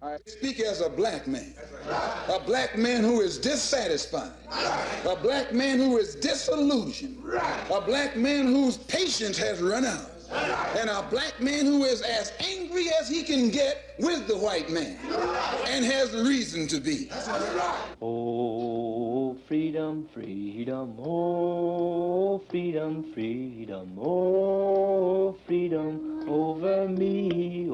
I speak as a black man. A black man who is dissatisfied. A black man who is disillusioned. A black man whose patience has run out. And a black man who is as angry as he can get with the white man and has reason to be. Oh, freedom, freedom, oh, freedom, freedom, oh, freedom over me,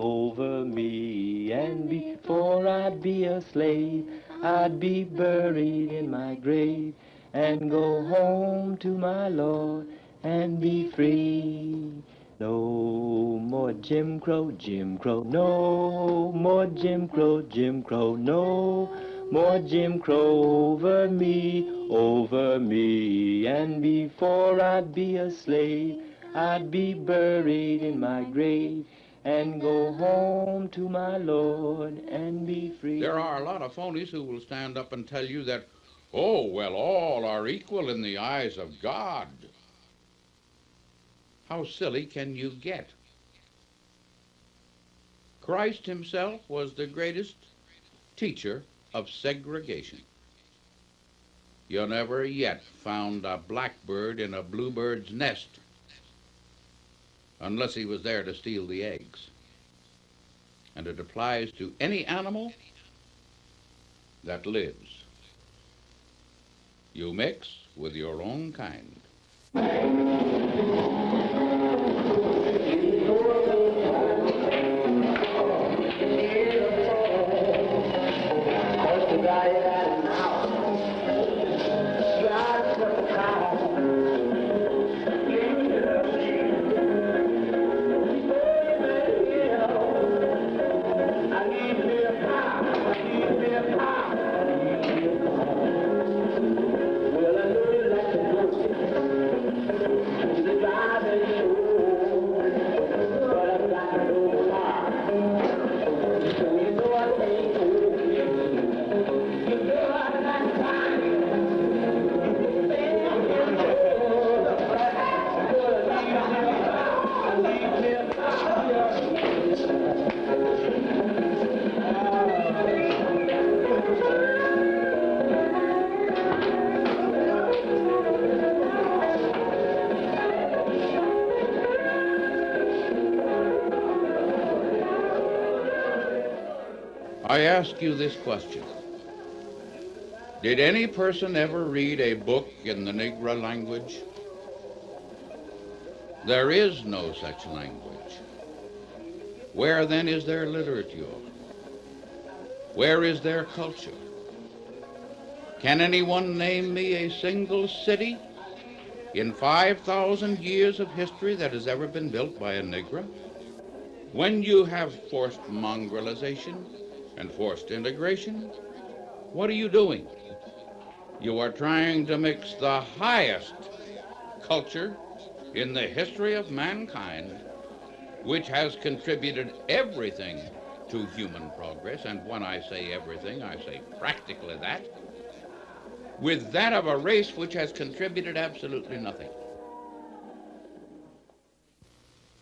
and before I'd be a slave, I'd be buried in my grave, and go home to my Lord, and be free. No more Jim Crow, Jim Crow, no more Jim Crow, Jim Crow, no more Jim Crow over me, and before I'd be a slave, I'd be buried in my grave, and go home to my Lord, and be free. There are a lot of phonies who will stand up and tell you that, oh, well, all are equal in the eyes of God. How silly can you get? Christ himself was the greatest teacher of segregation. You never yet found a blackbird in a bluebird's nest unless he was there to steal the eggs. And it applies to any animal that lives. You mix with your own kind. I ask you this question. Did any person ever read a book in the Negro language? There is no such language. Where then is their literature? Where is their culture? Can anyone name me a single city in 5,000 years of history that has ever been built by a Negro? When you have forced mongrelization and forced integration, what are you doing? You are trying to mix the highest culture in the history of mankind, which has contributed everything to human progress, and when I say everything, I say practically that, with that of a race which has contributed absolutely nothing.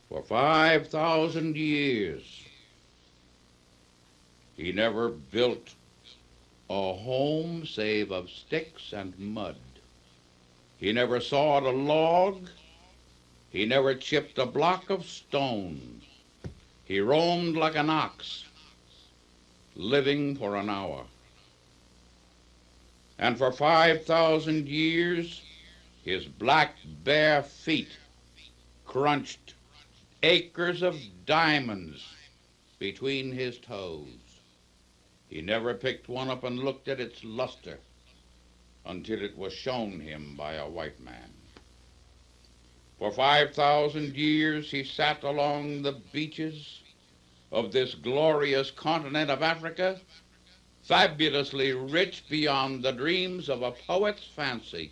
For 5,000 years, he never built a home save of sticks and mud. He never sawed a log. He never chipped a block of stone. He roamed like an ox, living for an hour. And for 5,000 years, his black bare feet crunched acres of diamonds between his toes. He never picked one up and looked at its luster until it was shown him by a white man. For 5,000 years he sat along the beaches of this glorious continent of Africa, fabulously rich beyond the dreams of a poet's fancy,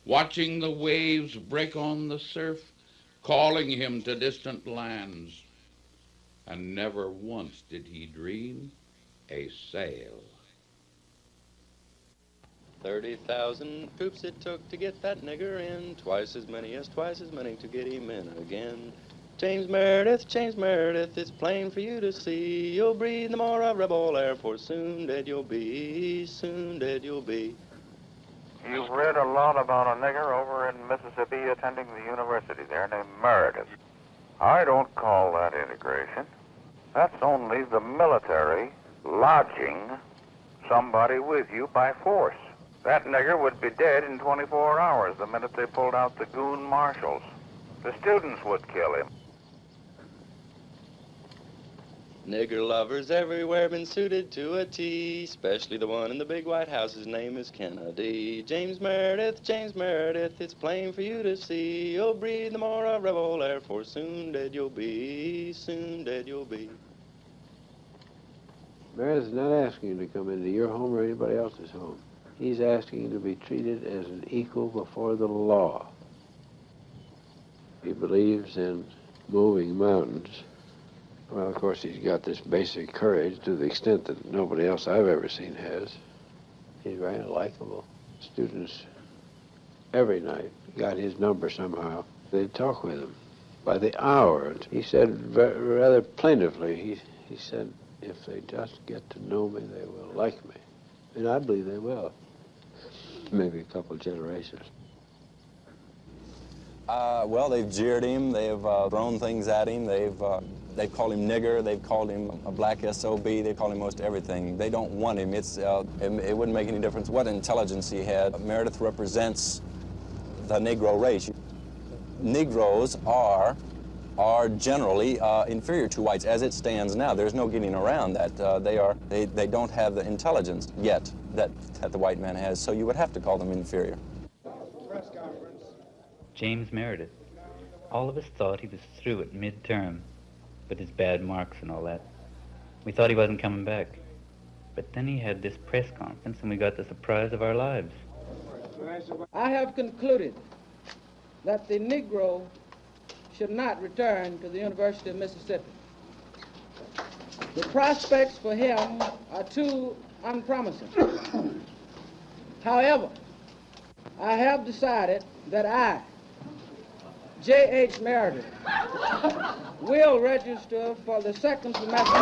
watching the waves break on the surf, calling him to distant lands. And never once did he dream a sail. 30,000 troops it took to get that nigger in, twice as many to get him in again. James Meredith, it's plain for you to see. You'll breathe the more of rebel air, for soon dead you'll be, soon dead you'll be. You've read a lot about a nigger over in Mississippi attending the university there named Meredith. I don't call that integration. That's only the military lodging somebody with you by force. That nigger would be dead in 24 hours the minute they pulled out the goon marshals. The students would kill him. Nigger lovers everywhere been suited to a T, especially the one in the big White House. His name is Kennedy. James Meredith, it's plain for you to see. You'll breathe the more of rebel air, for soon dead you'll be, soon dead you'll be. Meredith's not asking you to come into your home or anybody else's home. He's asking you to be treated as an equal before the law. He believes in moving mountains. Well, of course, he's got this basic courage to the extent that nobody else I've ever seen has. He's very likable. Students every night got his number somehow. They'd talk with him by the hour. He said rather plaintively, he said, if they just get to know me, they will like me. And I believe they will. Maybe a couple generations. Well, they've jeered him. They've thrown things at him. They've called him nigger. They've called him a black SOB. They've called him most everything. They don't want him. It wouldn't make any difference what intelligence he had. Meredith represents the Negro race. Negroes are generally inferior to whites as it stands now. There's no getting around that. They don't have the intelligence yet that the white man has, so you would have to call them inferior. James Meredith. All of us thought he was through at midterm, with his bad marks and all that. We thought he wasn't coming back. But then he had this press conference and we got the surprise of our lives. I have concluded that the Negro should not return to the University of Mississippi. The prospects for him are too unpromising. However, I have decided that I, J.H. Meredith, will register for the second semester.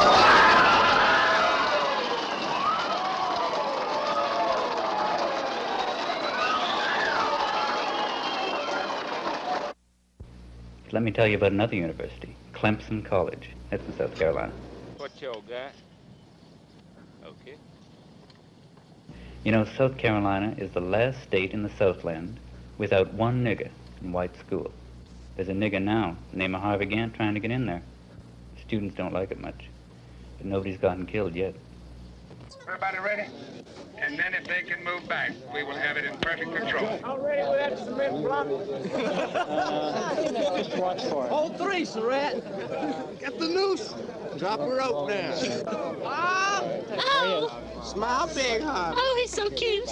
Let me tell you about another university, Clemson College. That's in South Carolina. What y'all got? Okay. You know, South Carolina is the last state in the Southland without one nigger in white school. There's a nigger now, named Harvey Gantt, trying to get in there. Students don't like it much, but nobody's gotten killed yet. Everybody ready? And then if they can move back, we will have it in perfect control. All ready with that cement block? Hold three, Surratt. Get the noose. Drop her rope now. Oh. Smile big, Harvey. Oh, he's so cute.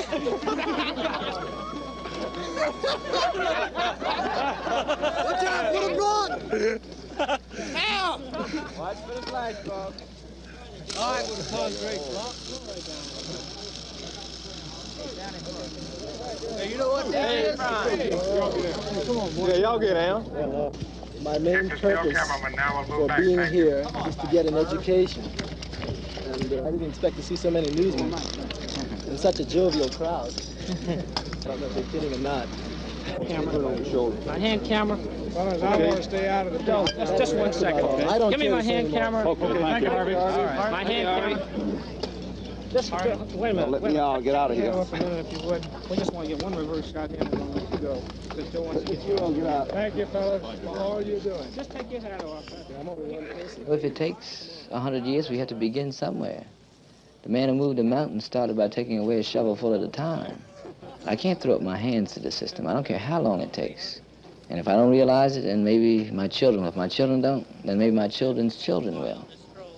Watch out for the blood. Help! Watch for the flash, folks. All right, with the pause break. Hey, you know what? Hey, come on, boy. Yeah, y'all get down. My main purpose for being here is to get an education. And I didn't expect to see so many newsmen and such a jovial crowd. I don't know if they're kidding or not. Camera on the shoulder. My hand camera. Fellas, I want to stay out of the Don't. Just 1 second, okay? I don't Give me care my hand camera. Okay, thank you, Harvey. All right. My hand camera. Just, wait a minute. Let me all get out of here. Hold on a minute, if you would. We just want to get one reverse shot here and then we'll let you go. Just don't want to get you all get out. Thank you, fellas, for all you're doing. Just take your hat off. I'm over one person. Well, if it takes 100 years, we have to begin somewhere. The man who moved the mountain started by taking away a shovelful at a time. I can't throw up my hands to the system. I don't care how long it takes. And if I don't realize it, then maybe my children will. If my children don't, then maybe my children's children will.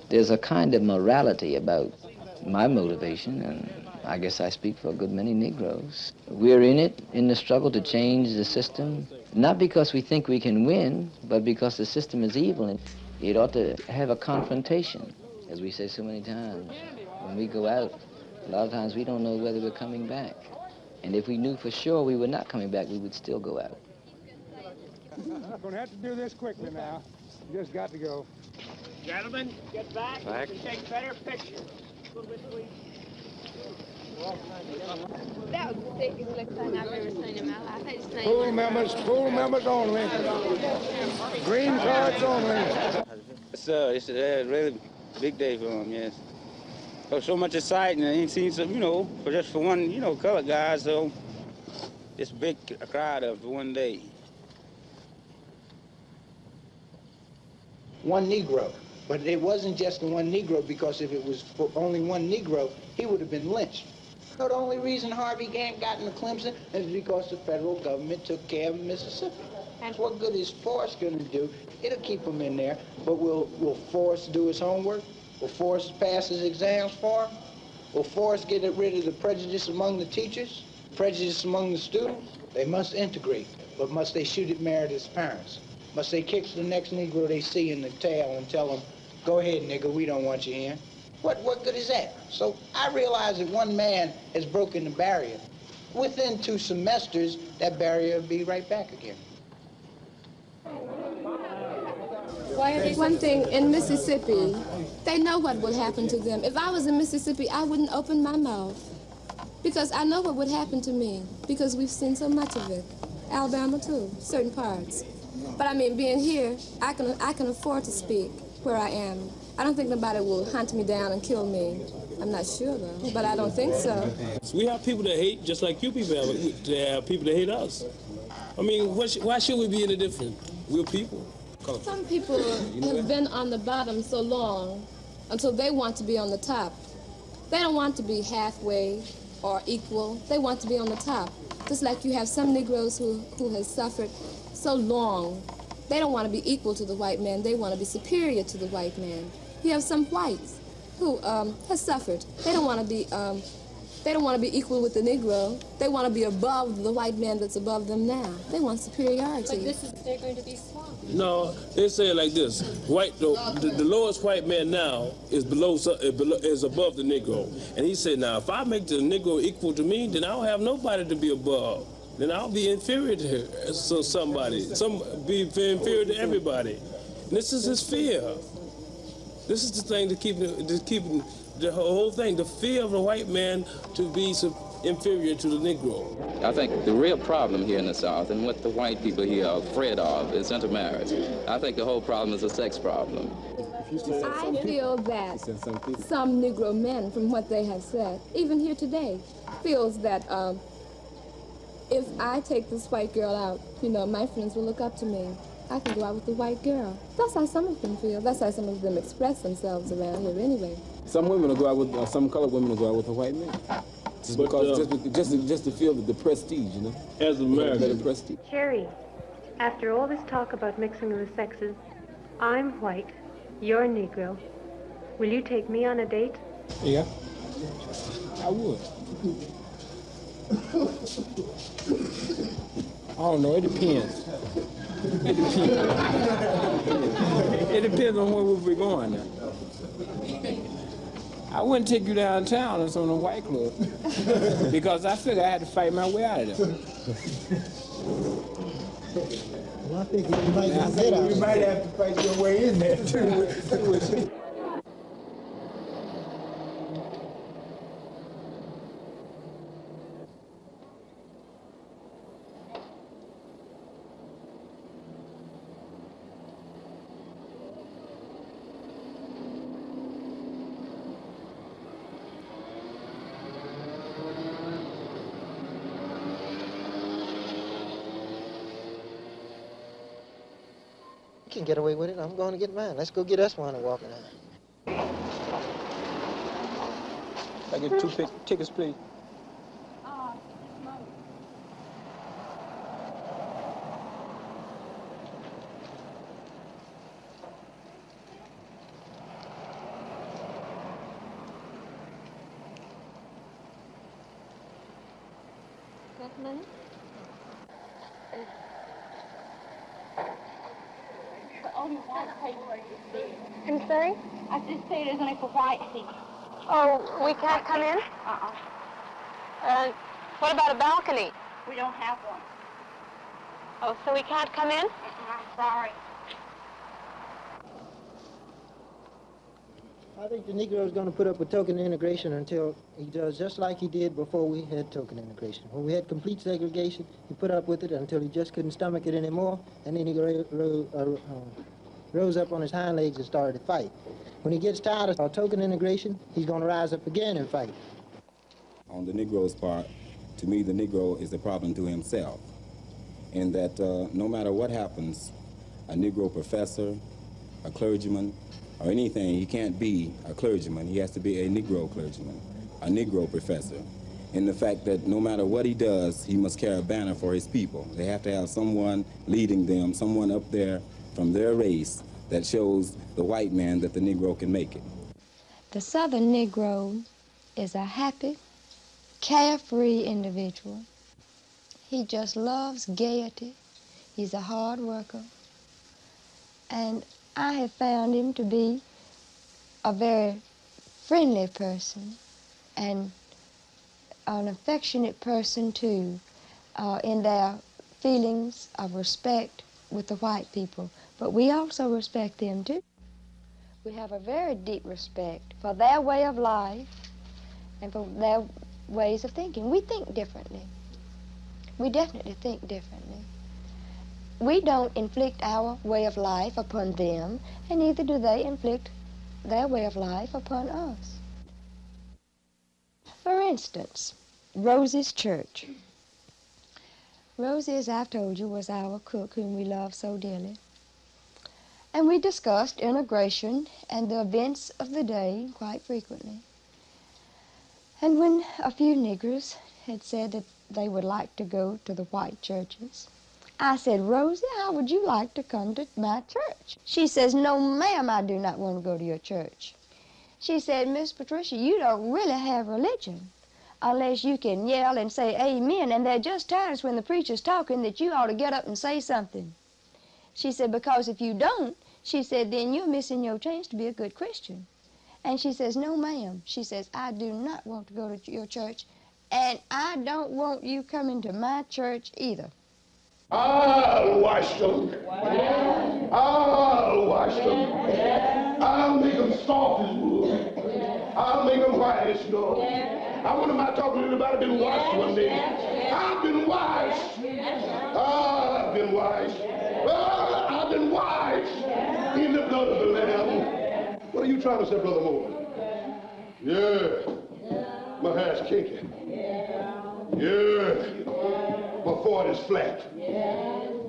There's a kind of morality about my motivation, and I guess I speak for a good many Negroes. We're in it, in the struggle to change the system, not because we think we can win, but because the system is evil. And it ought to have a confrontation, as we say so many times. When we go out, a lot of times we don't know whether we're coming back. And if we knew for sure we were not coming back, we would still go out. I'm going to have to do this quickly now. You just got to go. Gentlemen, get back. Back. You can take better pictures. A little bit, please. That was the sickest looking thing I've ever seen in my life. They just made Full members only. Green cards only. It's a really big day for them, yes. So much exciting. I ain't seen some, for one, colored guy, so this big crowd of for one day. One Negro. But it wasn't just the one Negro, because if it was for only one Negro, he would have been lynched. So the only reason Harvey Gantt got into Clemson is because the federal government took care of Mississippi. And what good is Forrest going to do? It'll keep him in there, but will Forrest do his homework? Will Forrest pass his exams for him? Will Forrest get rid of the prejudice among the teachers? Prejudice among the students? They must integrate, but must they shoot at Meredith's parents? Must they kick the next Negro they see in the tail and tell them, go ahead, nigga, we don't want you here? What good is that? So I realize that one man has broken the barrier. Within 2 semesters, that barrier will be right back again. One thing, in Mississippi, they know what will happen to them. If I was in Mississippi, I wouldn't open my mouth, because I know what would happen to me, because we've seen so much of it. Alabama, too, certain parts. But I mean, being here, I can afford to speak where I am. I don't think nobody will hunt me down and kill me. I'm not sure, though, but I don't think so. We have people that hate, just like you people have. They have people that hate us. I mean, why should we be any different? We're people. Some people have been on the bottom so long until they want to be on the top. They don't want to be halfway or equal. They want to be on the top. Just like you have some Negroes who has suffered so long. They don't want to be equal to the white man. They want to be superior to the white man. You have some whites who has suffered. They don't want to be equal with the Negro. They want to be above the white man that's above them now. They want superiority. But they're going to be swamped. No, they say it like this: the lowest white man now is above the Negro, and he said, now if I make the Negro equal to me, then I don't have nobody to be above. Then I'll be inferior to her. So be inferior to everybody. And this is his fear. This is the thing to keep the whole thing, the fear of the white man to be inferior to the Negro. I think the real problem here in the South, and what the white people here are afraid of, is intermarriage. I think the whole problem is a sex problem. I feel that some Negro men, from what they have said, even here today, feels that if I take this white girl out, my friends will look up to me. I can go out with the white girl. That's how some of them feel. That's how some of them express themselves around here anyway. Some women will go out with, some colored women will go out with a white man. Just to feel the prestige, As a American. Prestige. Cherry, after all this talk about mixing of the sexes, I'm white, you're Negro. Will you take me on a date? Yeah, I would. I don't know, it depends. It depends on where we're going now. I wouldn't take you downtown or some of the white club because I figured I had to fight my way out of there. Well, I think you might have to fight your way in there too. Can get away with it. I'm going to get mine. Let's go get us one and walk around. I get 2 tickets, please. Got money? Only white people. I'm sorry? I just say there's only for white people. Oh, we can't come in? What about a balcony? We don't have one. Oh, so we can't come in? I'm sorry. I think the Negro is going to put up with token integration until he does just like he did before we had token integration. When we had complete segregation, he put up with it until he just couldn't stomach it anymore, and then he rose up on his hind legs and started to fight. When he gets tired of token integration, he's going to rise up again and fight. On the Negro's part, to me, the Negro is a problem to himself, in that no matter what happens, a Negro professor, a clergyman, or anything, he can't be a clergyman. He has to be a Negro clergyman, a Negro professor. In the fact that no matter what he does, he must carry a banner for his people. They have to have someone leading them, someone up there from their race that shows the white man that the Negro can make it. The Southern Negro is a happy, carefree individual. He just loves gaiety. He's a hard worker. And I have found him to be a very friendly person and an affectionate person too, in their feelings of respect with the white people. But we also respect them too. We have a very deep respect for their way of life and for their ways of thinking. We think differently. We definitely think differently. We don't inflict our way of life upon them, and neither do they inflict their way of life upon us. For instance, Rosie's church. Rosie, as I've told you, was our cook whom we love so dearly. And we discussed integration and the events of the day quite frequently. And when a few niggers had said that they would like to go to the white churches, I said, Rosie, how would you like to come to my church? She says, no, ma'am, I do not want to go to your church. She said, Miss Patricia, you don't really have religion unless you can yell and say amen, and there are just times when the preacher's talking that you ought to get up and say something. She said, because if you don't, she said, then you're missing your chance to be a good Christian. And she says, no, ma'am. She says, I do not want to go to your church, and I don't want you coming to my church either. I'll wash them. I'll wash them. I'll make them soft as wood. I'll make them white as snow. I wonder, am I talking to anybody been washed one day? I've been washed. I've been washed. Well, I've been washed in the blood of the Lamb. What are you trying to say, Brother Moore? Yeah. My hair's kinky. Yeah. My forehead is flat.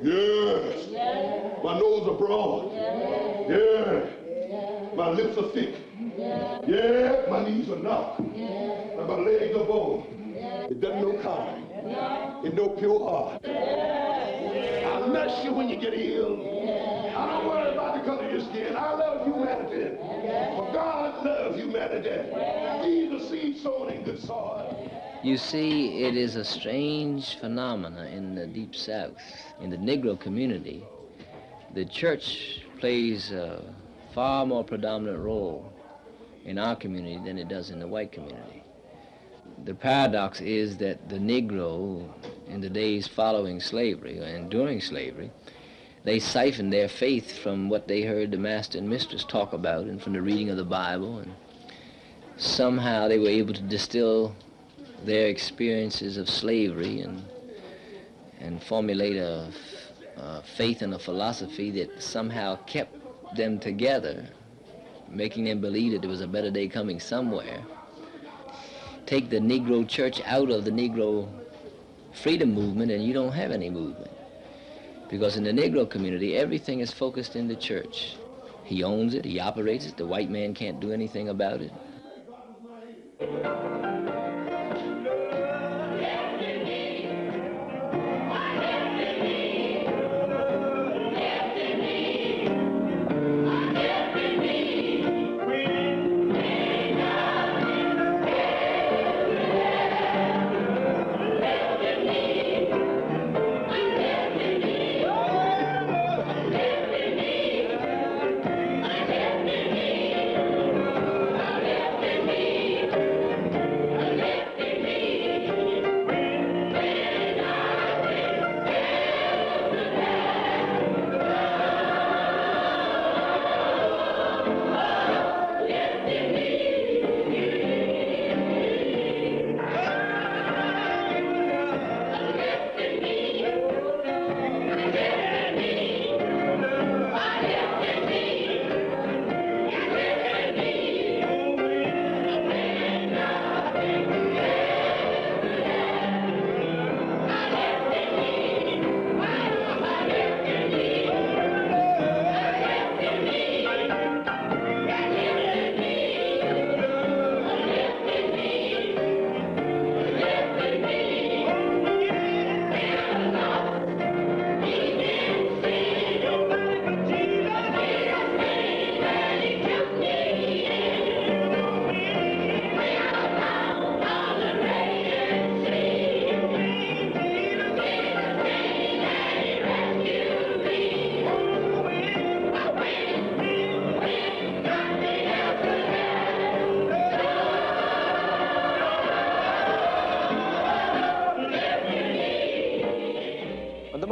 Yes. My nose is broad. Yeah. My lips are thick. Yeah. My knees are knocked. And my legs are bone. It doesn't know kind. It no pure heart. I'll nurse you when you get ill. I don't worry about the color of your skin. I love humanity. For God loves humanity. He's the seed sown in good soil. You see, it is a strange phenomena in the Deep South. In the Negro community, the church plays a far more predominant role in our community than it does in the white community. The paradox is that the Negro, in the days following slavery and during slavery, they siphoned their faith from what they heard the master and mistress talk about and from the reading of the Bible, and somehow they were able to distill their experiences of slavery and formulate a faith and a philosophy that somehow kept them together, making them believe that there was a better day coming somewhere. Take the Negro church out of the Negro freedom movement and you don't have any movement. Because in the Negro community, everything is focused in the church. He owns it, he operates it, the white man can't do anything about it.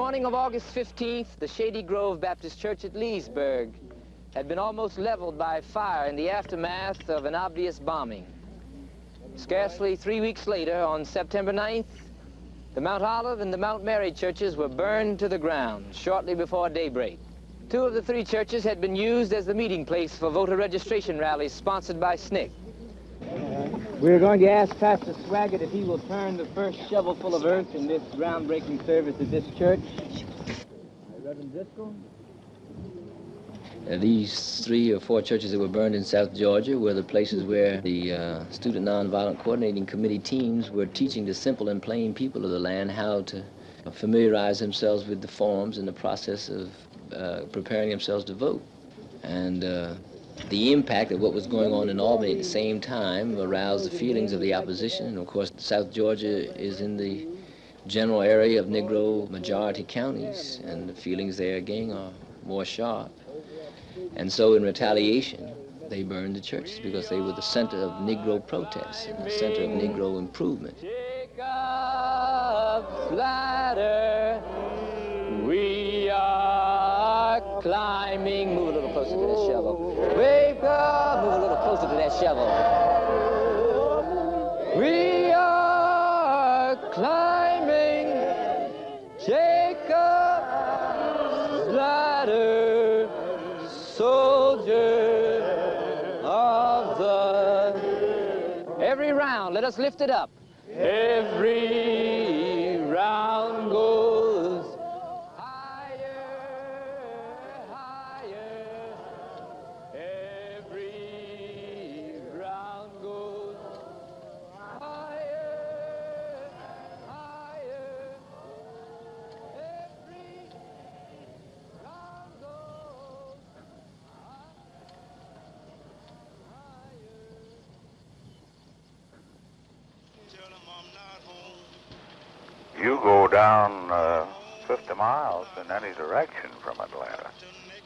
morning of August 15th, the Shady Grove Baptist Church at Leesburg had been almost leveled by fire in the aftermath of an obvious bombing. Scarcely 3 weeks later, on September 9th, the Mount Olive and the Mount Mary churches were burned to the ground shortly before daybreak. 2 of the 3 churches had been used as the meeting place for voter registration rallies sponsored by SNCC. We're going to ask Pastor Swaggart if he will turn the first shovelful of earth in this groundbreaking service at this church. Reverend Driscoll? These 3 or 4 churches that were burned in South Georgia were the places where the Student Nonviolent Coordinating Committee teams were teaching the simple and plain people of the land how to familiarize themselves with the forms and the process of preparing themselves to vote. And the impact of what was going on in Albany at the same time aroused the feelings of the opposition. And of course, South Georgia is in the general area of Negro majority counties, and the feelings there again are more sharp. And so in retaliation, they burned the churches because they were the center of Negro protests and the center of Negro improvement. Jacob's ladder, we are climbing. Move a little closer to that shovel. Wake up, move a little closer to that shovel. We are climbing Jacob's ladder, soldier of the... Every round, let us lift it up. Every round goes You go down 50 miles in any direction from Atlanta.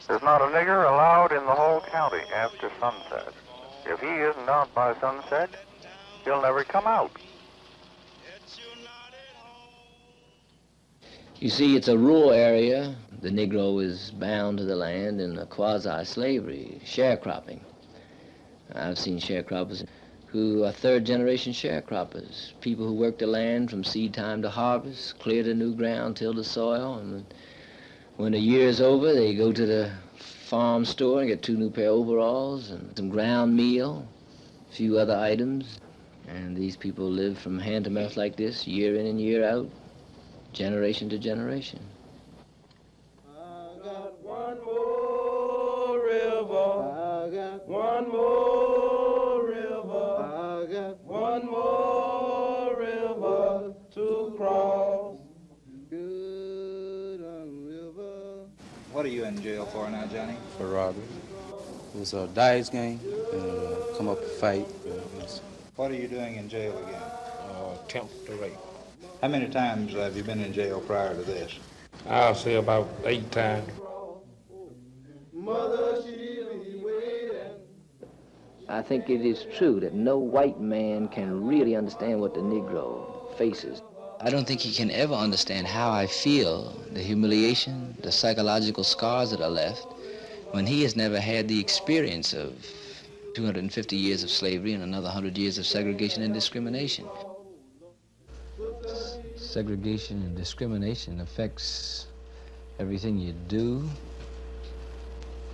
There's not a nigger allowed in the whole county after sunset. If he isn't out by sunset, he'll never come out. You see, it's a rural area. The Negro is bound to the land in a quasi-slavery, sharecropping. I've seen sharecroppers who are third-generation sharecroppers, people who work the land from seed time to harvest, clear the new ground, till the soil, and when the year is over, they go to the farm store and get 2 new pair of overalls and some ground meal, a few other items. And these people live from hand to mouth like this, year in and year out, generation to generation. I got one more river. I got one more river. I got one more river to cross. Good river. What are you in jail for now, Johnny? For robbery. It was a dice game, and come up to fight. What are you doing in jail again? Attempt to rape. How many times have you been in jail prior to this? I'll say about 8 times. Mother, she'll be waiting. I think it is true that no white man can really understand what the Negro faces. I don't think he can ever understand how I feel, the humiliation, the psychological scars that are left, when he has never had the experience of 250 years of slavery and another 100 years of segregation and discrimination. Segregation and discrimination affects everything you do,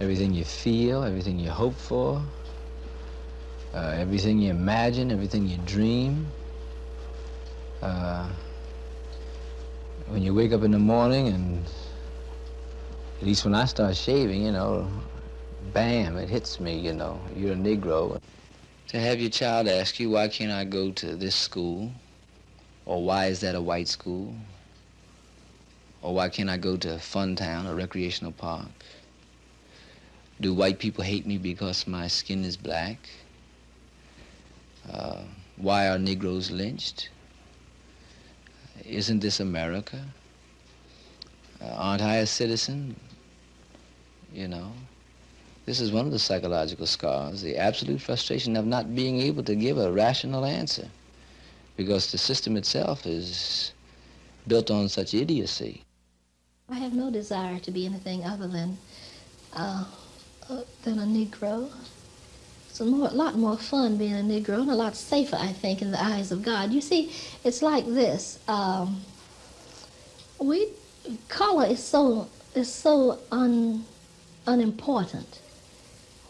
everything you feel, everything you hope for, everything you imagine, everything you dream. When you wake up in the morning, and at least when I start shaving, you know, bam, it hits me, you know, you're a Negro. To have your child ask you, why can't I go to this school? Or why is that a white school? Or why can't I go to Funtown, a recreational park? Do white people hate me because my skin is black? Why are Negroes lynched? Isn't this America? Aren't I a citizen? You know, this is one of the psychological scars, the absolute frustration of not being able to give a rational answer, because the system itself is built on such idiocy. I have no desire to be anything other than a Negro. It's a lot more fun being a Negro and a lot safer, I think, in the eyes of God. You see, it's like this. Color is so unimportant.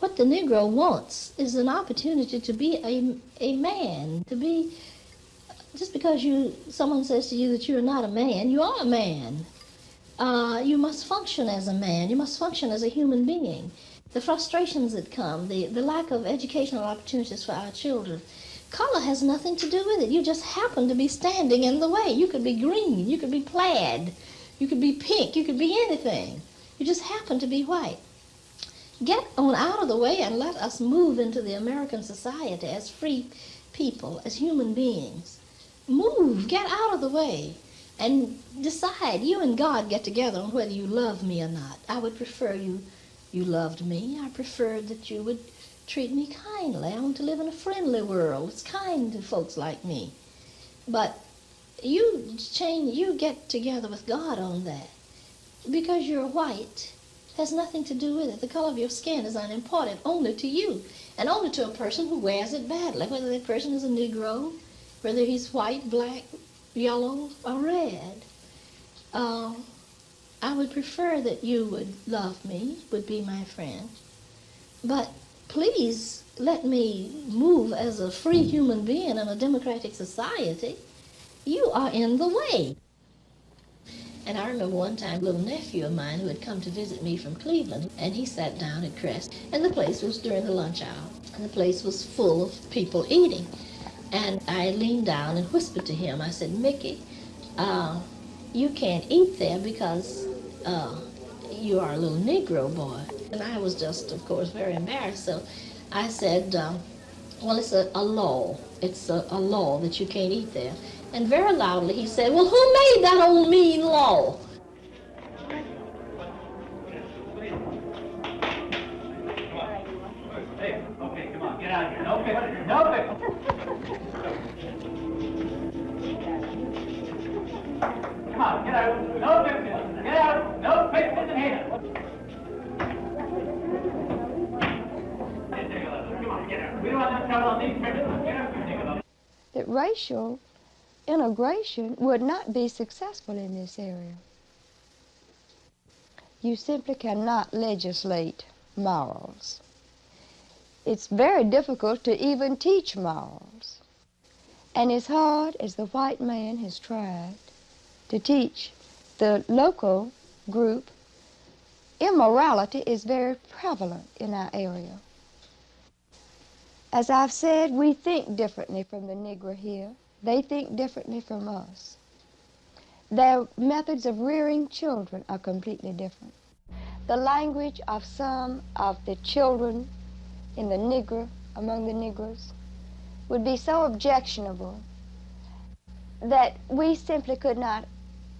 What the Negro wants is an opportunity to be a man, to be, just because someone says to you that you're not a man, you are a man. You must function as a man. You must function as a human being. The frustrations that come, the lack of educational opportunities for our children, color has nothing to do with it. You just happen to be standing in the way. You could be green, you could be plaid, you could be pink, you could be anything. You just happen to be white. Get on out of the way and let us move into the American society as free people, as human beings. Move, get out of the way, and decide. You and God get together on whether you love me or not. I would prefer you loved me. I prefer that you would treat me kindly. I want to live in a friendly world. It's kind to folks like me. But you get together with God on that. Because you're white has nothing to do with it. The color of your skin is unimportant only to you, and only to a person who wears it badly, whether that person is a Negro, whether he's white, black, yellow, or red. I would prefer that you would love me, would be my friend. But please let me move as a free human being in a democratic society. You are in the way. And I remember one time a little nephew of mine who had come to visit me from Cleveland, and he sat down at Crest, and the place was during the lunch hour, and the place was full of people eating. And I leaned down and whispered to him, I said, Mickey, you can't eat there because you are a little Negro boy. And I was just, of course, very embarrassed. So I said, well, it's a law. It's a law that you can't eat there. And very loudly he said, well, who made that old mean law? Hey, okay, come on, get out of here. No picture, no picture. Come on, get out. No pictures. Get out. No pictures in here. Come on, get out. We don't want no trouble on these pictures. Get out. Take a look. That racial integration would not be successful in this area. You simply cannot legislate morals. It's very difficult to even teach morals. And as hard as the white man has tried to teach the local group, immorality is very prevalent in our area. As I've said, we think differently from the Negro here. They think differently from us. Their methods of rearing children are completely different. The language of some of the children in the Negro, among the Negroes, would be so objectionable that we simply could not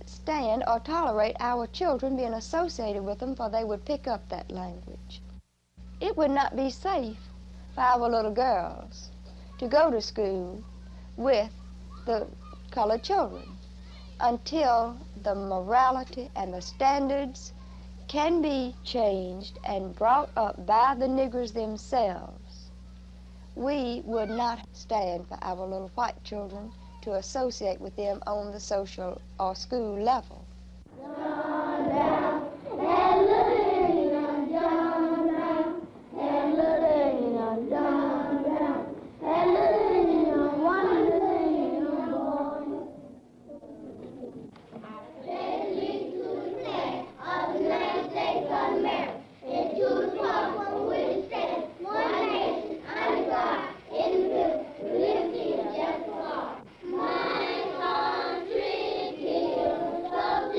stand or tolerate our children being associated with them, for they would pick up that language. It would not be safe for our little girls to go to school with the colored children until the morality and the standards can be changed and brought up by the Negroes themselves. We would not stand for our little white children to associate with them on the social or school level. My country kills the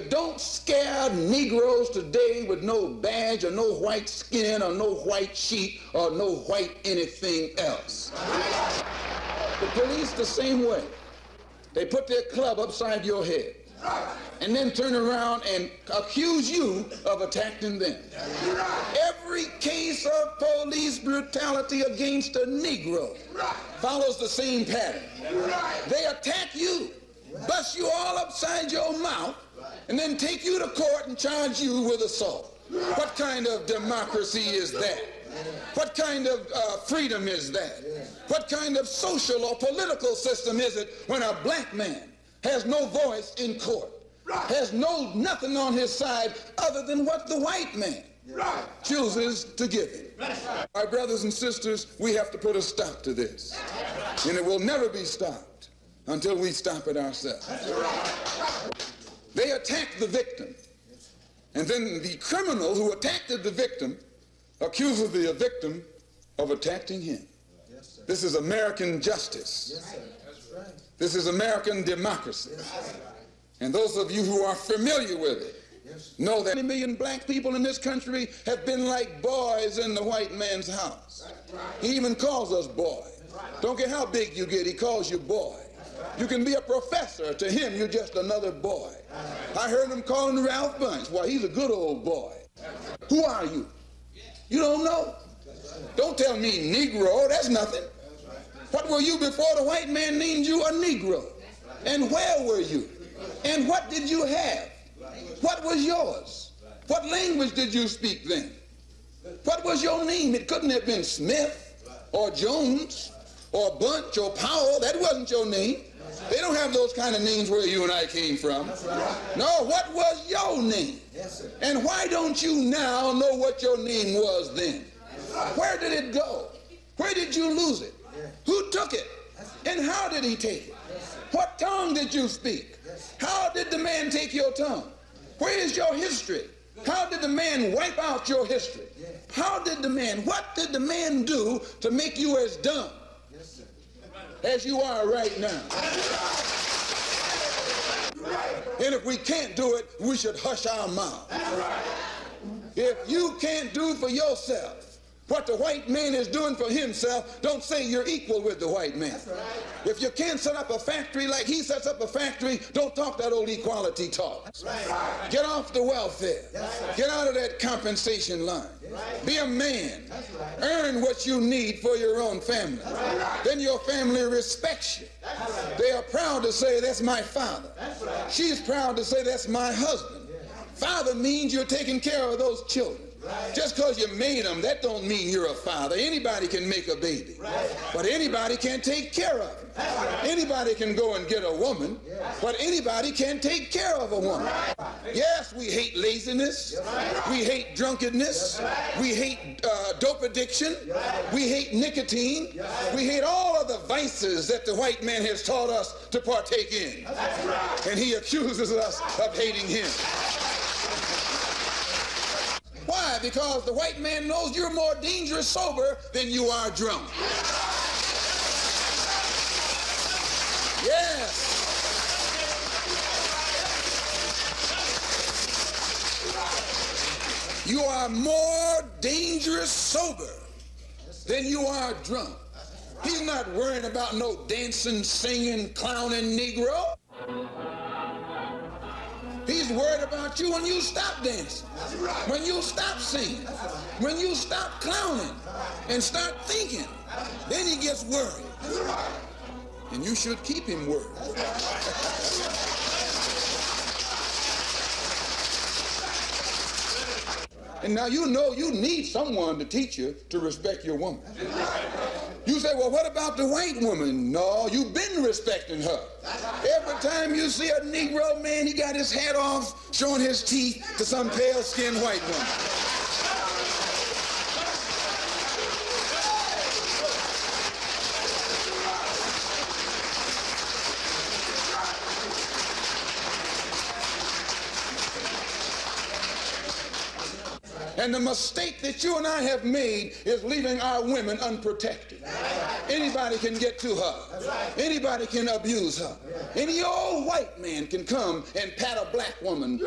don't scare Negroes today with no badge or no white skin or no white sheet or no white anything else. The police the same way. They put their club upside your head and then turn around and accuse you of attacking them. Every case of police brutality against a Negro follows the same pattern. They attack you, bust you all upside your mouth, and then take you to court and charge you with assault. What kind of democracy is that? What kind of freedom is that? What kind of social or political system is it when a black man has no voice in court, has nothing on his side other than what the white man chooses to give him? Our brothers and sisters, we have to put a stop to this. And it will never be stopped until we stop it ourselves. They attack the victim. And then the criminal who attacked the victim accuses the victim of attacking him. This is American justice. This is American democracy. And those of you who are familiar with it know that 20 million black people in this country have been like boys in the white man's house. He even calls us boy. Don't care how big you get, he calls you boy. You can be a professor. To him, you're just another boy. I heard him calling Ralph Bunche. Well, he's a good old boy. Who are you? You don't know. Don't tell me Negro. That's nothing. What were you before the white man named you a Negro? And where were you? And what did you have? What was yours? What language did you speak then? What was your name? It couldn't have been Smith or Jones or Bunch or Powell. That wasn't your name. They don't have those kind of names where you and I came from. No, what was your name? And why don't you now know what your name was then? Where did it go? Where did you lose it? Who took it? And how did he take it? What tongue did you speak? How did the man take your tongue? Where is your history? How did the man wipe out your history? What did the man do to make you as dumb as you are right now? And if we can't do it, we should hush our mouth. If you can't do for yourself what the white man is doing for himself, don't say you're equal with the white man. If you can't set up a factory like he sets up a factory, don't talk that old equality talk. Get off the welfare. Get out of that compensation line. Be a man. Earn what you need for your own family. Then your family respects you. They are proud to say, that's my father. She's proud to say, that's my husband. Father means you're taking care of those children. Just because you made them, that don't mean you're a father. Anybody can make a baby, but anybody can't take care of them. Anybody can go and get a woman, but anybody can't take care of a woman. Yes, we hate laziness. We hate drunkenness. We hate dope addiction. We hate nicotine. We hate all of the vices that the white man has taught us to partake in. And he accuses us of hating him. Why? Because the white man knows you're more dangerous sober than you are drunk. Yes. You are more dangerous sober than you are drunk. He's not worrying about no dancing, singing, clowning Negro. He's worried about you when you stop dancing, when you stop singing, when you stop clowning and start thinking. Then he gets worried. And you should keep him worried. And now you know you need someone to teach you to respect your woman. You say, well, what about the white woman? No, you've been respecting her. Every time you see a Negro man, he got his hat off, showing his teeth to some pale-skinned white woman. And the mistake that you and I have made is leaving our women unprotected. Anybody can get to her. Anybody can abuse her. Any old white man can come and pat a black woman.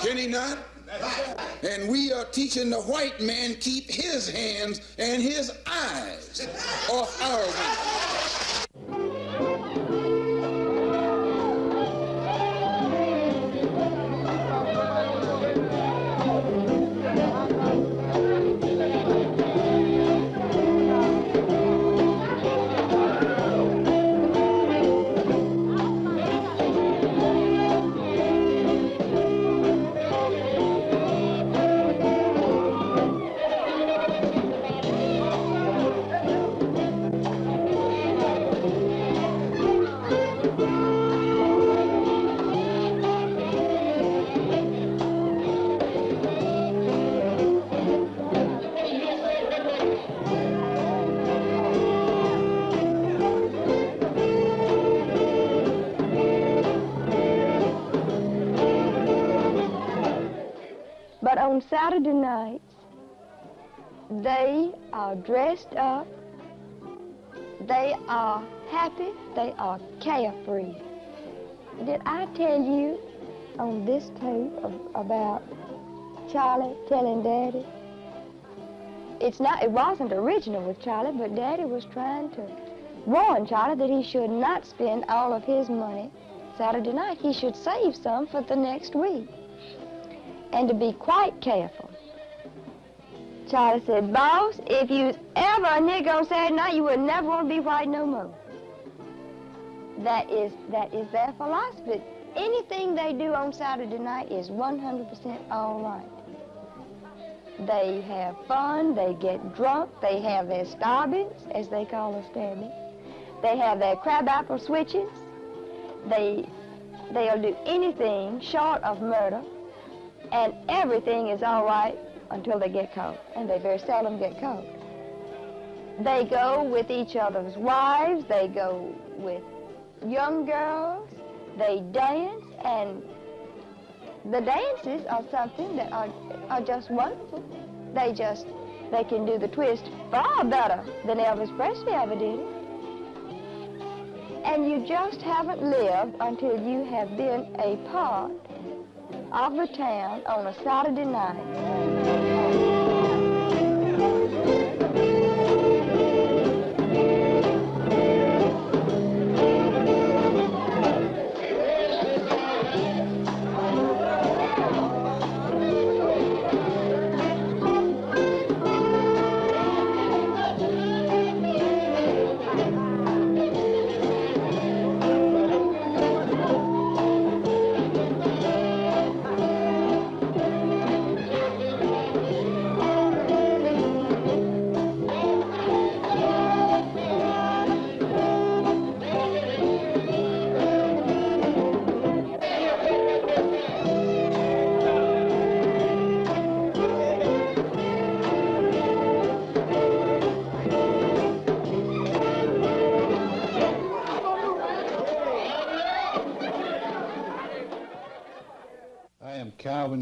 Can he not? And we are teaching the white man keep his hands and his eyes off our women. But on Saturday nights, they are dressed up, they are happy, they are carefree. Did I tell you on this tape about Charlie telling Daddy? It wasn't original with Charlie, but Daddy was trying to warn Charlie that he should not spend all of his money Saturday night. He should save some for the next week, and to be quite careful. Charlie said, "Boss, if you was ever a nigger on Saturday night, you would never want to be white no more." That is their philosophy. Anything they do on Saturday night is 100% all right. They have fun, they get drunk, they have their stabbings, as they call the stabbing. They have their crabapple switches. They'll do anything short of murder, and everything is all right until they get caught, and they very seldom get caught. They go with each other's wives, they go with young girls, they dance, and the dances are something that are just wonderful. They can do the twist far better than Elvis Presley ever did it. And you just haven't lived until you have been a part of the town on a Saturday night.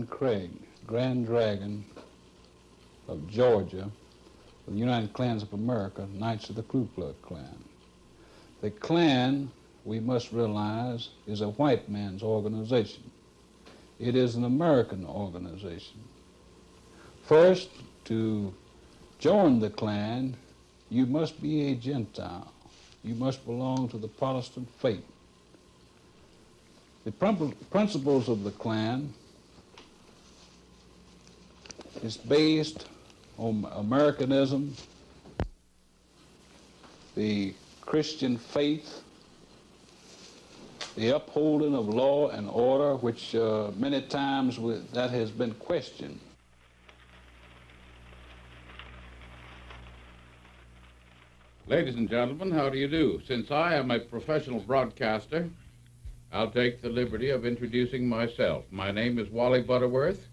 Craig, Grand Dragon of Georgia, of the United Klans of America, Knights of the Ku Klux Klan. The Klan, we must realize, is a white man's organization. It is an American organization. First, to join the Klan, you must be a Gentile. You must belong to the Protestant faith. The principles of the Klan is based on Americanism, the Christian faith, the upholding of law and order, which many times that has been questioned. Ladies and gentlemen, how do you do? Since I am a professional broadcaster, I'll take the liberty of introducing myself. My name is Wally Butterworth.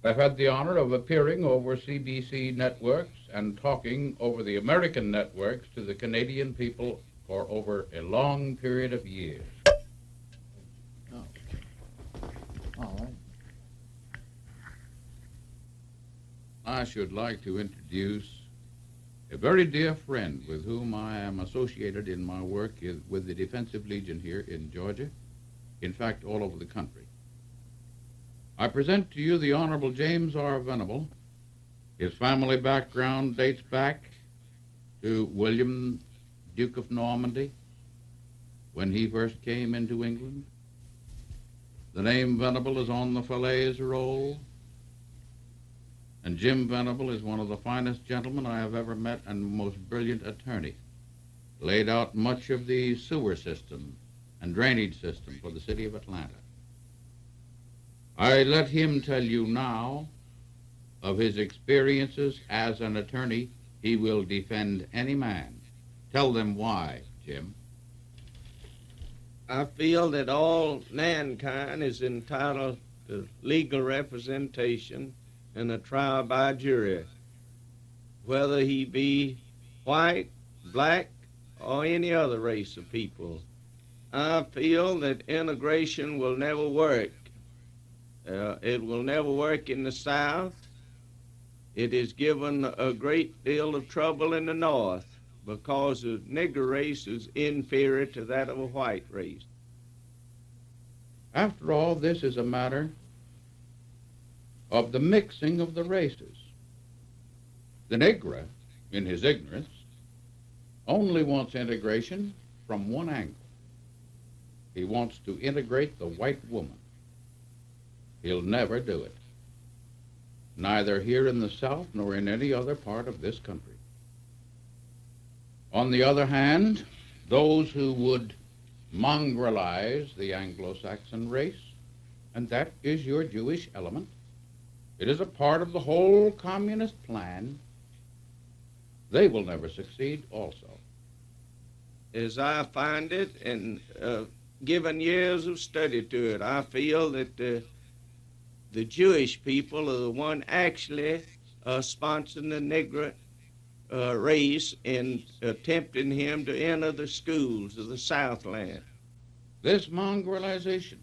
I've had the honor of appearing over CBC networks and talking over the American networks to the Canadian people for over a long period of years. Oh. All right. I should like to introduce A very dear friend with whom I am associated in my work with the Defensive Legion here in Georgia, in fact, all over the country. I present to you the Honorable James R. Venable. His family background dates back to William, Duke of Normandy, when he first came into England. The name Venable is on the Falaise roll, and Jim Venable is one of the finest gentlemen I have ever met and most brilliant attorney. Laid out much of the sewer system and drainage system for the city of Atlanta. I let him tell you now of his experiences as an attorney. He will defend any man. Tell them why, Jim. I feel that all mankind is entitled to legal representation in a trial by jury, whether he be white, black, or any other race of people. I feel that integration will never work. It will never work in the South. It is given a great deal of trouble in the North because the Negro race is inferior to that of a white race. After all, this is a matter of the mixing of the races. The Negro, in his ignorance, only wants integration from one angle. He wants to integrate the white woman. He'll never do it, neither here in the South nor in any other part of this country. On the other hand, those who would mongrelize the Anglo-Saxon race, and that is your Jewish element, it is a part of the whole communist plan, they will never succeed also. As I find it, and given years of study to it, I feel that the Jewish people are the one actually sponsoring the Negro race in attempting him to enter the schools of the Southland. This mongrelization,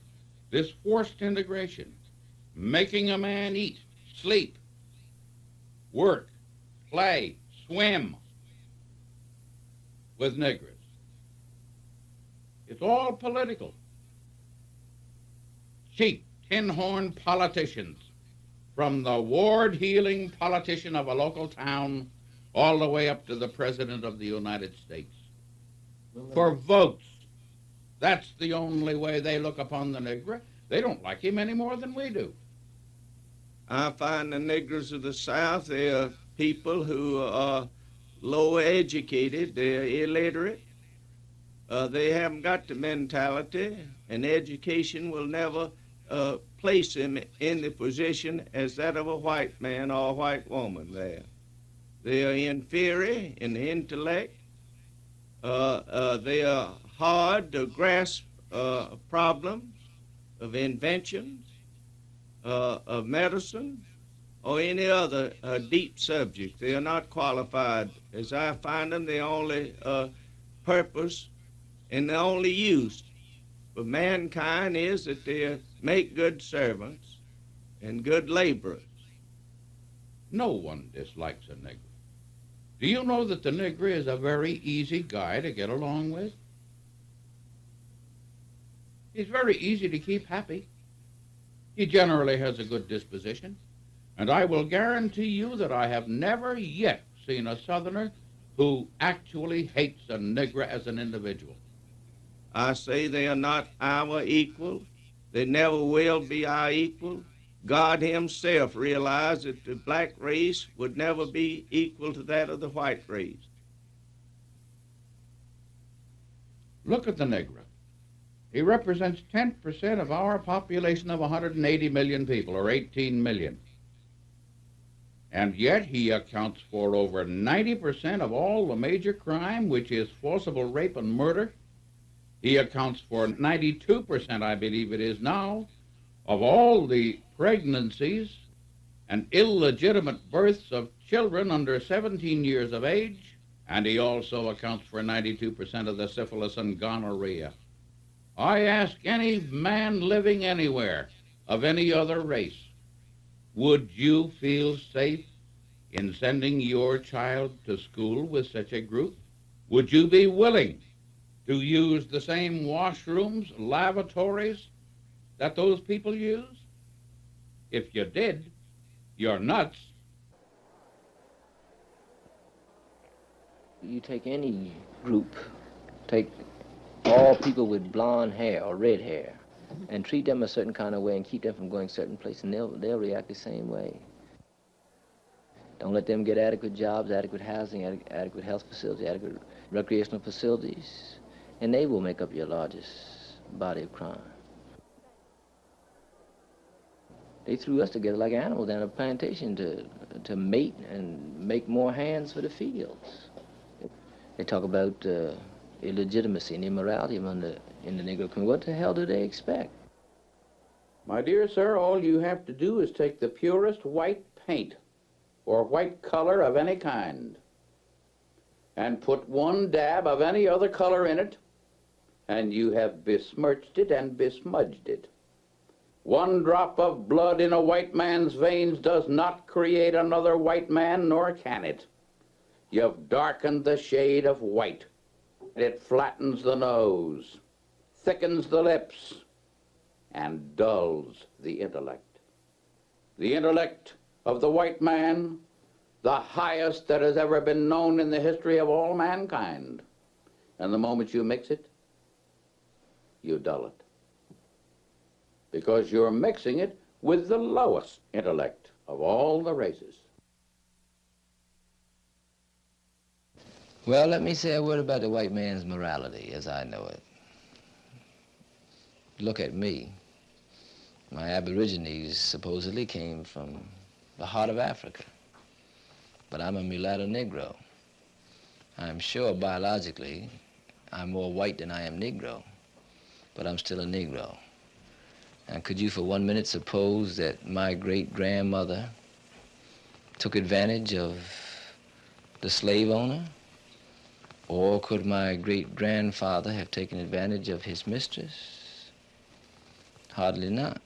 this forced integration, making a man eat, sleep, work, play, swim with Negroes. It's all political. Cheap, tin-horn politicians, from the ward-heeling politician of a local town all the way up to the President of the United States. For votes. That's the only way they look upon the Negro. They don't like him any more than we do. I find the Negroes of the South, they are people who are low educated, they're illiterate, they haven't got the mentality, and education will never place them in the position as that of a white man or a white woman there. They are inferior in the intellect. They are hard to grasp problems of inventions, of medicine, or any other deep subject. They are not qualified. As I find them, the only purpose and the only use for mankind is that they make good servants and good laborers. No one dislikes a Negro. Do you know that the Negro is a very easy guy to get along with? He's very easy to keep happy. He generally has a good disposition, and I will guarantee you that I have never yet seen a Southerner who actually hates a Negro as an individual. I say they are not our equal. They never will be our equal. God himself realized that the black race would never be equal to that of the white race. Look at the Negro. He represents 10% of our population of 180 million people, or 18 million. And yet he accounts for over 90% of all the major crime, which is forcible rape and murder. He accounts for 92%, I believe it is now, of all the pregnancies and illegitimate births of children under 17 years of age, and he also accounts for 92% of the syphilis and gonorrhea. I ask any man living anywhere of any other race, would you feel safe in sending your child to school with such a group? Would you be willing to use the same washrooms, lavatories that those people use? If you did, you're nuts. You take any group, take all people with blonde hair or red hair, and treat them a certain kind of way and keep them from going certain places, and they'll react the same way. Don't let them get adequate jobs, adequate housing, adequate health facilities, adequate recreational facilities, and they will make up your largest body of crime. They threw us together like animals down a plantation to mate and make more hands for the fields. They talk about illegitimacy and immorality in the Negro community. What the hell do they expect? My dear sir, all you have to do is take the purest white paint or white color of any kind and put one dab of any other color in it, and you have besmirched it and besmudged it. One drop of blood in a white man's veins does not create another white man, nor can it. You've darkened the shade of white. It flattens the nose, thickens the lips, and dulls the intellect. The intellect of the white man, the highest that has ever been known in the history of all mankind. And the moment you mix it, you dull it. Because you're mixing it with the lowest intellect of all the races. Well, let me say a word about the white man's morality as I know it. Look at me. My Aborigines supposedly came from the heart of Africa, but I'm a mulatto Negro. I'm sure biologically I'm more white than I am Negro, but I'm still a Negro. And could you for 1 minute suppose that my great-grandmother took advantage of the slave owner? Or could my great-grandfather have taken advantage of his mistress? Hardly not.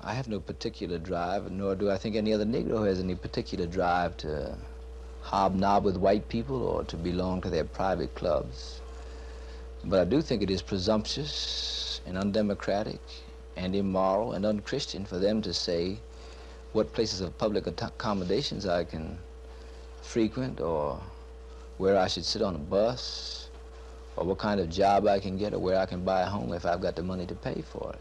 I have no particular drive, nor do I think any other Negro has any particular drive to hobnob with white people or to belong to their private clubs. But I do think it is presumptuous and undemocratic and immoral and unchristian for them to say what places of public accommodations I can frequent, or where I should sit on a bus, or what kind of job I can get, or where I can buy a home if I've got the money to pay for it.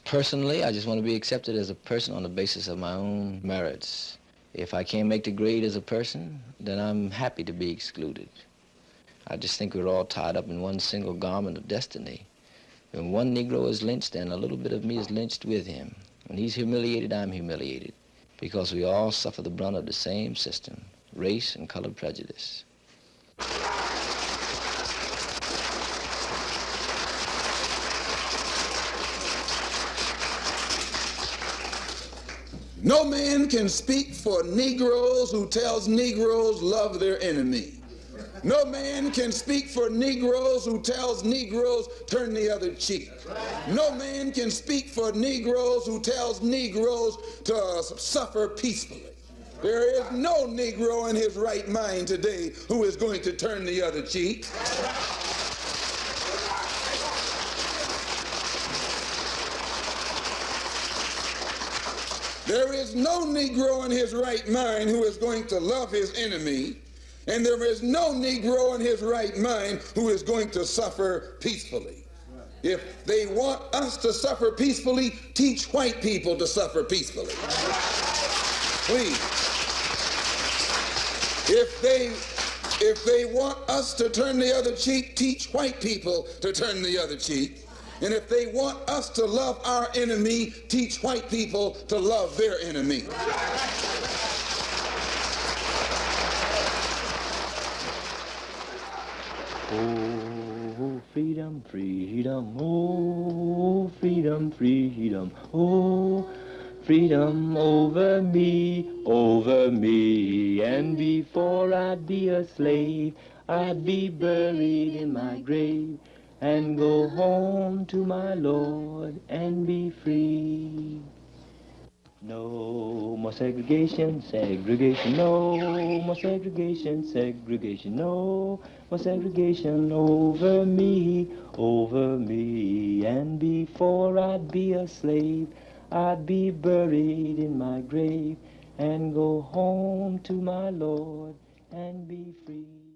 Personally, I just want to be accepted as a person on the basis of my own merits. If I can't make the grade as a person, then I'm happy to be excluded. I just think we're all tied up in one single garment of destiny. When one Negro is lynched, then a little bit of me is lynched with him. When he's humiliated, I'm humiliated, because we all suffer the brunt of the same system, race and color prejudice. No man can speak for Negroes who tells Negroes love their enemy. No man can speak for Negroes who tells Negroes turn the other cheek. No man can speak for Negroes who tells Negroes to suffer peacefully. There is no Negro in his right mind today who is going to turn the other cheek. There is no Negro in his right mind who is going to love his enemy, and there is no Negro in his right mind who is going to suffer peacefully. If they want us to suffer peacefully, teach white people to suffer peacefully. Please. If they want us to turn the other cheek, teach white people to turn the other cheek. And if they want us to love our enemy, teach white people to love their enemy. Oh, freedom, freedom, oh, freedom, freedom, oh, freedom over me, and before I'd be a slave, I'd be buried in my grave, and go home to my Lord and be free. No more segregation, segregation, no more segregation, segregation, no more segregation over me, over me. And before I'd be a slave, I'd be buried in my grave and go home to my Lord and be free.